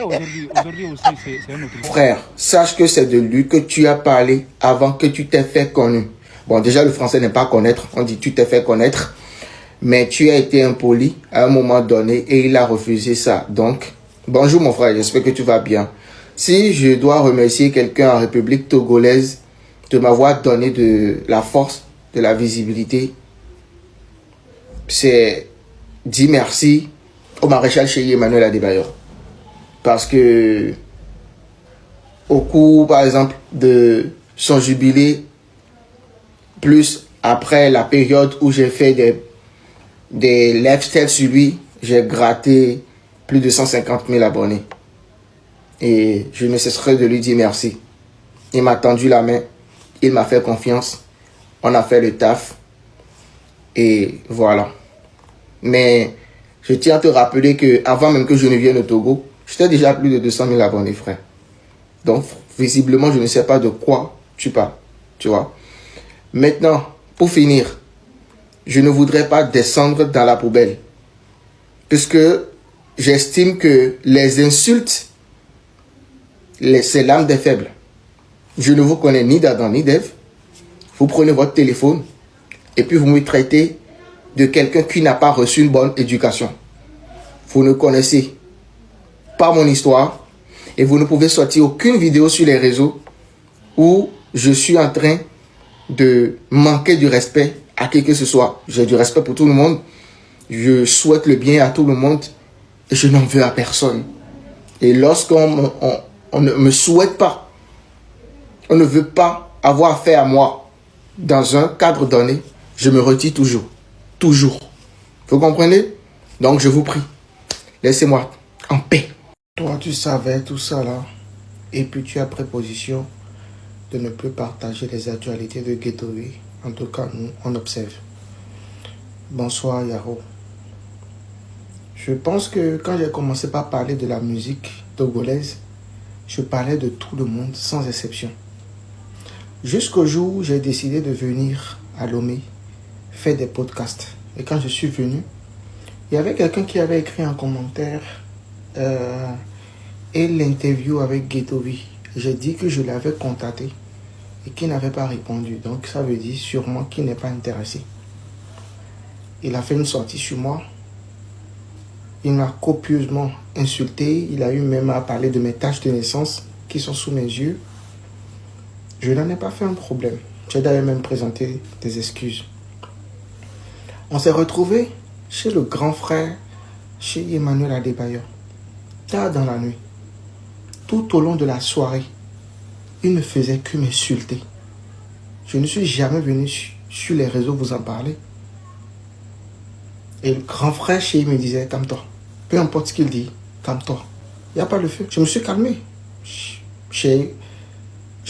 Aujourd'hui aussi, c'est un autre. Frère, sache que c'est de lui que tu as parlé avant que tu t'aies fait connu. Bon, déjà, le français n'est pas connaître. On dit tu t'es fait connaître. Mais tu as été impoli à un moment donné et il a refusé ça. Donc, bonjour mon frère, j'espère que tu vas bien. Si je dois remercier quelqu'un en République togolaise de m'avoir donné de la force, de la visibilité, c'est dire merci au maréchal Cheyi Emmanuel Adebayor. Parce que au cours, par exemple, de son jubilé, plus après la période où j'ai fait des lifestyles sur lui, j'ai gratté plus de 150 000 abonnés. Et je ne cesserai de lui dire merci. Il m'a tendu la main, il m'a fait confiance, on a fait le taf, et voilà. Mais je tiens à te rappeler que avant même que je ne vienne au Togo, j'étais déjà à plus de 200 000 abonnés, frère. Donc, visiblement, je ne sais pas de quoi tu parles, tu vois. Maintenant, pour finir, je ne voudrais pas descendre dans la poubelle. Puisque j'estime que les insultes, c'est l'âme des faibles. Je ne vous connais ni d'Adam ni d'Ève. Vous prenez votre téléphone et puis vous me traitez de quelqu'un qui n'a pas reçu une bonne éducation. Vous ne connaissez pas mon histoire et vous ne pouvez sortir aucune vidéo sur les réseaux où je suis en train de manquer du respect à qui que ce soit. J'ai du respect pour tout le monde. Je souhaite le bien à tout le monde et je n'en veux à personne. Et lorsqu'on ne me souhaite pas, on ne veut pas avoir affaire à moi dans un cadre donné, je me retire toujours. Toujours. Vous comprenez? Donc je vous prie, laissez-moi en paix. Toi, tu savais tout ça là. Et puis tu as pris position de ne plus partager les actualités de Guettovi. En tout cas, nous, on observe. Bonsoir, Yaro. Je pense que quand j'ai commencé par parler de la musique togolaise, je parlais de tout le monde, sans exception. Jusqu'au jour où j'ai décidé de venir à Lomé, faire des podcasts. Et quand je suis venu, il y avait quelqu'un qui avait écrit un commentaire et l'interview avec Guettovi. J'ai dit que je l'avais contacté et qu'il n'avait pas répondu. Donc ça veut dire sûrement qu'il n'est pas intéressé. Il a fait une sortie sur moi. Il m'a copieusement insulté. Il a eu même à parler de mes taches de naissance qui sont sous mes yeux. Je n'en ai pas fait un problème. J'ai d'ailleurs même présenté des excuses. On s'est retrouvés chez le grand frère, chez Emmanuel Adebayor, tard dans la nuit. Tout au long de la soirée, il ne faisait que m'insulter. Je ne suis jamais venu sur les réseaux vous en parler. Et le grand frère chez me disait, calme-toi. Peu importe ce qu'il dit, calme-toi. Il n'y a pas le feu. Je me suis calmé. Je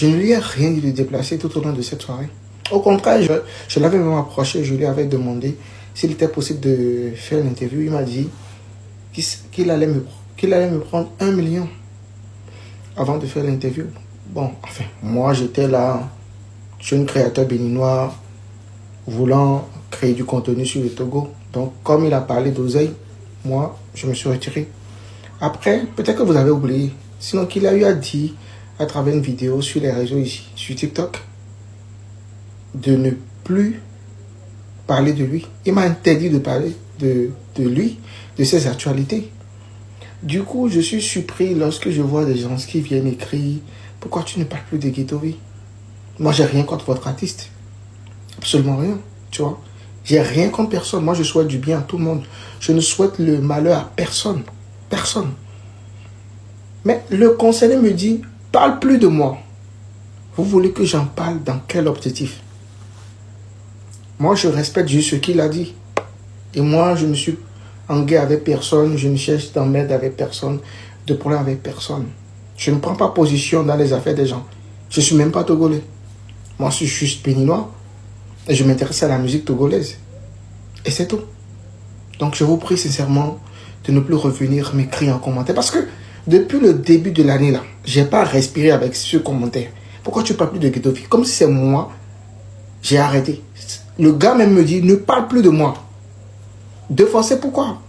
ne lui ai rien dit de déplacer tout au long de cette soirée. Au contraire, je l'avais même approché, je lui avais demandé s'il était possible de faire l'interview. Il m'a dit qu'il allait me prendre 1 million avant de faire l'interview. Bon, enfin, moi j'étais là, jeune créateur béninois, voulant créer du contenu sur le Togo. Donc, comme il a parlé d'oseille, moi, je me suis retiré. Après, peut-être que vous avez oublié, sinon qu'il a eu à dire à travers une vidéo sur les réseaux ici, sur TikTok, de ne plus parler de lui. Il m'a interdit de parler de lui, de ses actualités. Du coup, je suis surpris lorsque je vois des gens qui viennent écrire « Pourquoi tu ne parles plus de Guettovi ?» Moi, j'ai rien contre votre artiste. Absolument rien, tu vois. J'ai rien contre personne. Moi, je souhaite du bien à tout le monde. Je ne souhaite le malheur à personne. Personne. Mais le conseiller me dit « Parle plus de moi. » Vous voulez que j'en parle dans quel objectif? Moi, je respecte juste ce qu'il a dit. Et moi, je ne suis en guerre avec personne. Je ne cherche d'emmerde avec personne, de problème avec personne. Je ne prends pas position dans les affaires des gens. Je ne suis même pas togolais. Moi, je suis juste béninois. Et je m'intéresse à la musique togolaise. Et c'est tout. Donc, je vous prie sincèrement de ne plus revenir m'écrire en commentaire. Parce que depuis le début de l'année, là, je n'ai pas respiré avec ce commentaire. Pourquoi tu ne parles plus de Guettovi? Comme si c'est moi, j'ai arrêté. Le gars même me dit, ne parle plus de moi. 2 fois, c'est pourquoi?